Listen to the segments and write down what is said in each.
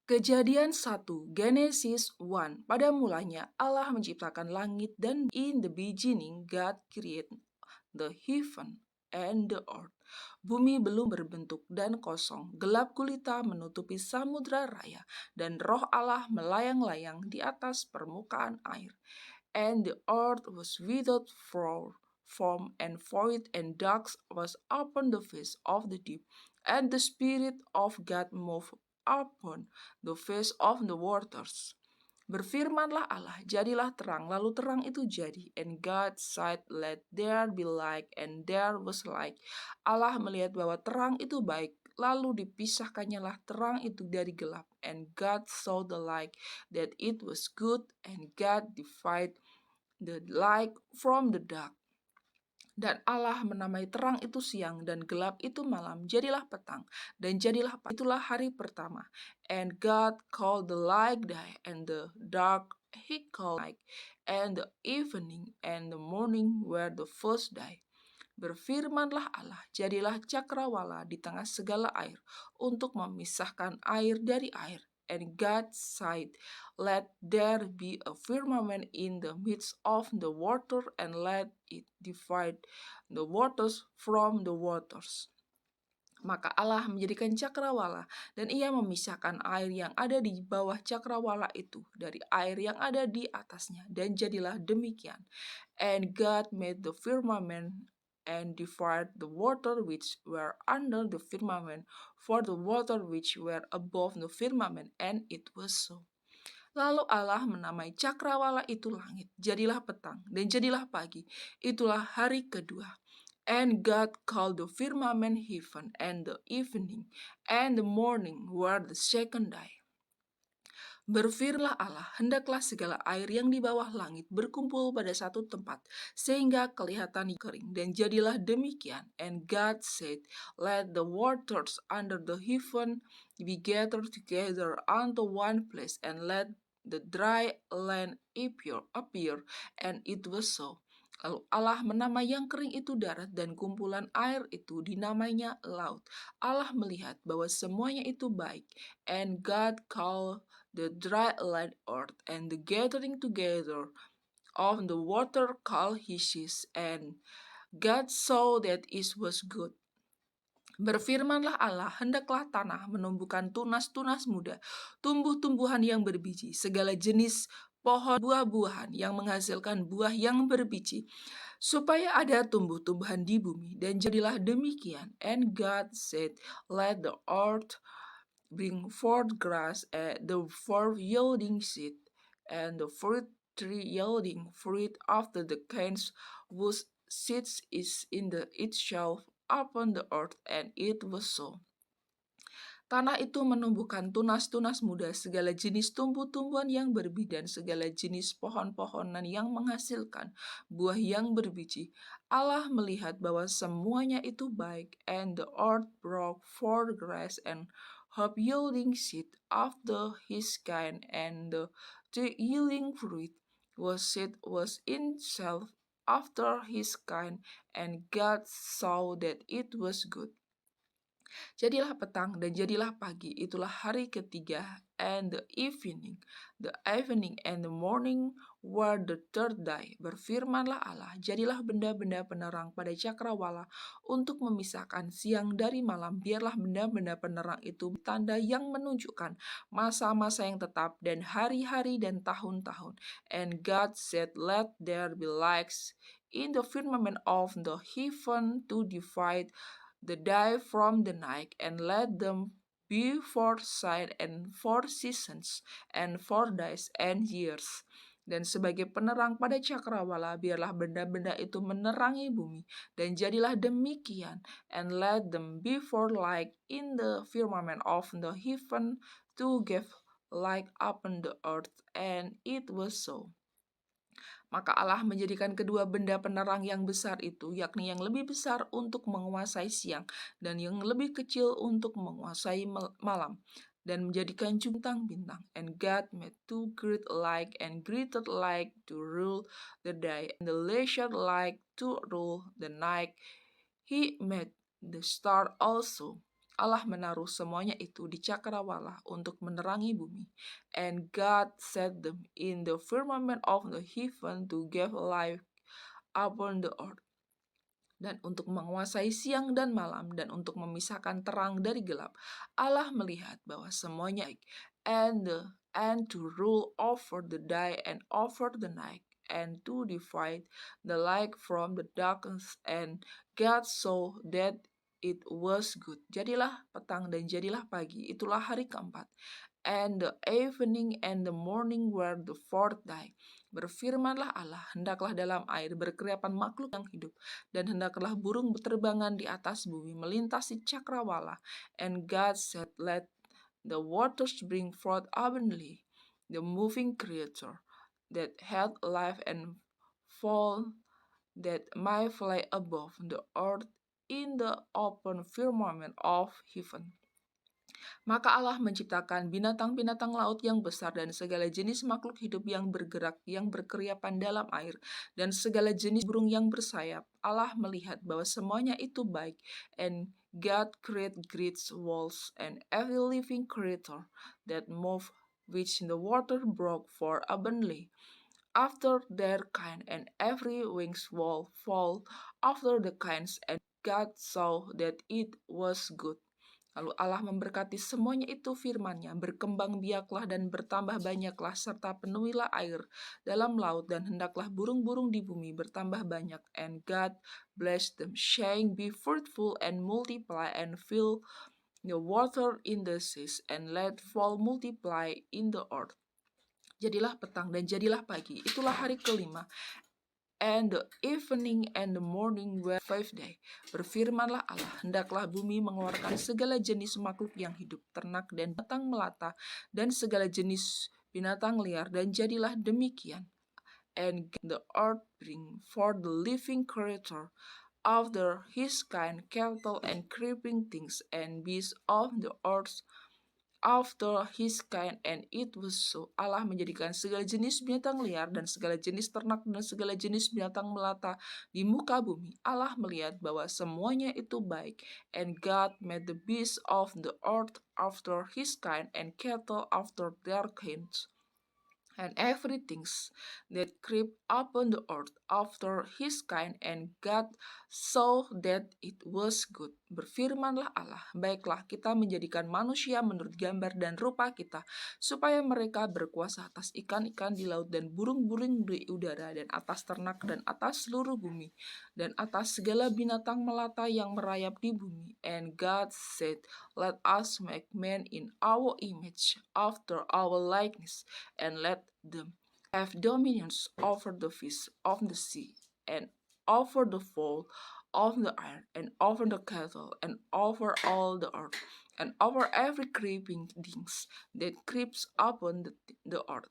Kejadian 1, Genesis 1. Pada mulanya Allah menciptakan langit dan in the beginning God created the heaven and the earth. Bumi belum berbentuk dan kosong, gelap gulita menutupi samudra raya, dan roh Allah melayang-layang di atas permukaan air. And the earth was without form and void, and darkness was upon the face of the deep, and the Spirit of God moved upon the face of the waters. Berfirmanlah Allah, jadilah terang, lalu terang itu jadi. And God said, let there be light, and there was light. Allah melihat bahwa terang itu baik, lalu dipisahkannyalah terang itu dari gelap. And God saw the light, that it was good, and God divided the light from the dark. Dan Allah menamai terang itu siang dan gelap itu malam. Jadilah petang dan jadilah pagi. Itulah hari pertama. And God called the light day, and the dark he called night. And the evening and the morning were the first day. Berfirmanlah Allah, jadilah cakrawala di tengah segala air, untuk memisahkan air dari air. And God said, let there be a firmament in the midst of the water, and let it divide the waters from the waters. Maka Allah menjadikan cakrawala, dan ia memisahkan air yang ada di bawah cakrawala itu dari air yang ada di atasnya, dan jadilah demikian. And God made the firmament and divided the water which were under the firmament for the water which were above the firmament, and it was so. Lalu Allah menamai cakrawala itu langit, jadilah petang, dan jadilah pagi. Itulah hari kedua. And God called the firmament heaven, and the evening and the morning were the second day. Berfirmanlah Allah, hendaklah segala air yang di bawah langit berkumpul pada satu tempat, sehingga kelihatan kering, dan jadilah demikian. And God said, let the waters under the heaven be gathered together unto one place, and let the dry land appear, and it was so. Lalu Allah menamai yang kering itu darat, dan kumpulan air itu dinamainya laut. Allah melihat bahwa semuanya itu baik. And God called the dry land earth, and the gathering together of the water called Hishis. And God saw that it was good. Berfirmanlah Allah, hendaklah tanah menumbuhkan tunas-tunas muda, tumbuh-tumbuhan yang berbiji, segala jenis pohon buah-buahan yang menghasilkan buah yang berbiji, supaya ada tumbuh-tumbuhan di bumi. Dan jadilah demikian. And God said, let the earth bring forth grass, the forth yielding seed, and the fruit tree yielding fruit after the kinds whose seeds is in the itself upon the earth, and it was so. Tanah itu menumbuhkan tunas-tunas muda, segala jenis tumbuh-tumbuhan yang berbiji, dan segala jenis pohon-pohonan yang menghasilkan buah yang berbiji. Allah melihat bahwa semuanya itu baik, and the earth brought forth grass and herb yielding seed after his kind, and the tree yielding fruit was in itself after his kind, and God saw that it was good. Jadilah petang dan jadilah pagi, itulah hari ketiga. And the evening and the morning were the third day. Berfirmanlah Allah, jadilah benda-benda penerang pada cakrawala untuk memisahkan siang dari malam. Biarlah benda-benda penerang itu tanda yang menunjukkan masa-masa yang tetap dan hari-hari dan tahun-tahun. And God said, let there be lights in the firmament of the heaven to divide the day from the night, and let them be for signs and for seasons and for days and years. Dan sebagai penerang pada cakrawala, biarlah benda-benda itu menerangi bumi, dan jadilah demikian. And let them be for light in the firmament of the heaven to give light upon the earth, and it was so. Maka Allah menjadikan kedua benda penerang yang besar itu, yakni yang lebih besar untuk menguasai siang, dan yang lebih kecil untuk menguasai malam, dan menjadikan bintang-bintang. And God made two great light, and greater light to rule the day, and the lesser light to rule the night. He made the star also. Allah menaruh semuanya itu di cakrawala untuk menerangi bumi. And God set them in the firmament of the heaven to give life upon the earth. Dan untuk menguasai siang dan malam, dan untuk memisahkan terang dari gelap. Allah melihat bahwa semuanya baik, and to rule over the day and over the night, and to divide the light from the darkness. And God saw that it was good. Jadilah petang dan jadilah pagi, itulah hari keempat. And the evening and the morning were the fourth day. Berfirmanlah Allah, hendaklah dalam air berkeriapan makhluk yang hidup, dan hendaklah burung berterbangan di atas bumi melintasi cakrawala. And God said, let the waters bring forth abundantly the moving creature that had life and fall that might fly above the earth in the open firmament of heaven. Maka Allah menciptakan binatang-binatang laut yang besar dan segala jenis makhluk hidup yang bergerak, yang berkeriapan dalam air, dan segala jenis burung yang bersayap. Allah melihat bahwa semuanya itu baik, and God created great walls and every living creature that move, which the water broke for abundantly after their kind, and every winged wall fall after the kinds, and God saw that it was good. Lalu Allah memberkati semuanya itu firman-Nya, berkembang biaklah dan bertambah banyaklah, serta penuhilah air dalam laut, dan hendaklah burung-burung di bumi bertambah banyak. And God blessed them, saying, be fruitful and multiply, and fill the water in the seas, and let fall multiply in the earth. Jadilah petang dan jadilah pagi, itulah hari kelima. And the evening and the morning were fifth day. Berfirmanlah Allah, hendaklah bumi mengeluarkan segala jenis makhluk yang hidup, ternak dan binatang melata, dan segala jenis binatang liar, dan jadilah demikian. And the earth bring forth the living creature after his kind, cattle and creeping things, and beasts of the earth after his kind, and it was so. Allah menjadikan segala jenis binatang liar dan segala jenis ternak dan segala jenis binatang melata di muka bumi. Allah melihat bahwa semuanya itu baik. And God made the beasts of the earth after his kind, and cattle after their kinds, and everything that creep upon the earth after his kind, and God saw that it was good. Berfirmanlah Allah, baiklah kita menjadikan manusia menurut gambar dan rupa kita, supaya mereka berkuasa atas ikan-ikan di laut dan burung-burung di udara, dan atas ternak, dan atas seluruh bumi, dan atas segala binatang melata yang merayap di bumi. And God said, let us make man in our image, after our likeness, and let them have dominions over the fish of the sea, and over the fowl of the air, and over the cattle, and over all the earth, and over every creeping things that creeps upon the earth.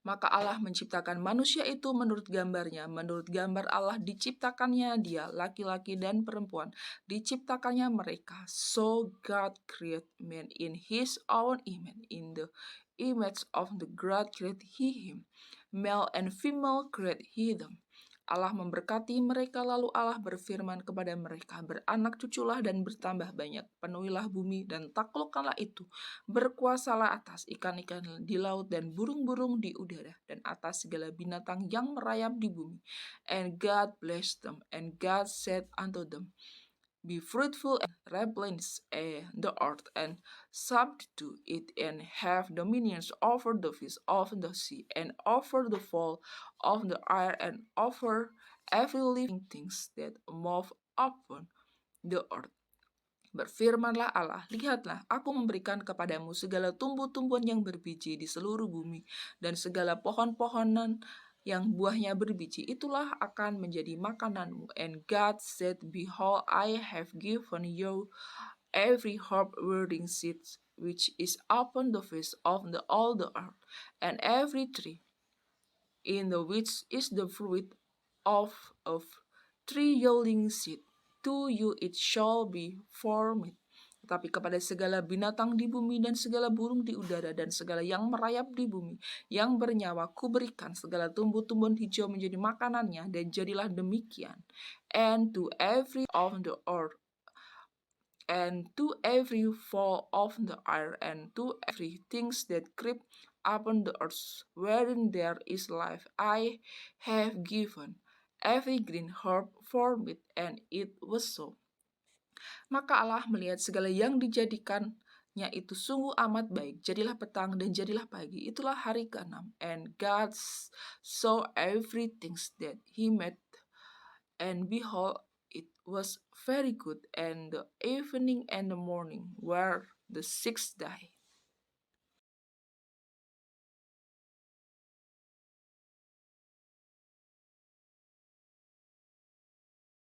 Maka Allah menciptakan manusia itu menurut gambarnya, menurut gambar Allah diciptakannya dia, laki-laki dan perempuan, diciptakannya mereka. So God created man in his own image, in the image of the God created he him, male and female created he them. Allah memberkati mereka, lalu Allah berfirman kepada mereka, beranak cuculah dan bertambah banyak, penuhilah bumi dan taklukkanlah itu, berkuasalah atas ikan-ikan di laut dan burung-burung di udara, dan atas segala binatang yang merayap di bumi. And God blessed them, and God said unto them, be fruitful and replenish the earth, and subdue it, and have dominions over the fish of the sea, and over the fowl of the air, and over every living things that move upon the earth. Berfirmanlah Allah, lihatlah, aku memberikan kepadamu segala tumbuh-tumbuhan yang berbiji di seluruh bumi, dan segala pohon-pohonan yang buahnya berbiji, itulah akan menjadi makananmu. And God said, behold, I have given you every herb yielding seed which is upon the face of all the earth, and every tree in the which is the fruit of tree yielding seed. To you it shall be for meat. Tetapi kepada segala binatang di bumi dan segala burung di udara dan segala yang merayap di bumi yang bernyawa, kuberikan segala tumbuh-tumbuhan hijau menjadi makanannya, dan jadilah demikian. And to every of the earth and to every fowl of the air, and to every things that creep upon the earth, wherein there is life, I have given every green herb for meat, and it was so. Maka Allah melihat segala yang dijadikannya itu sungguh amat baik. Jadilah petang dan jadilah pagi. Itulah hari ke-6. And God saw everything that he made, and behold, it was very good. And the evening and the morning were the sixth day.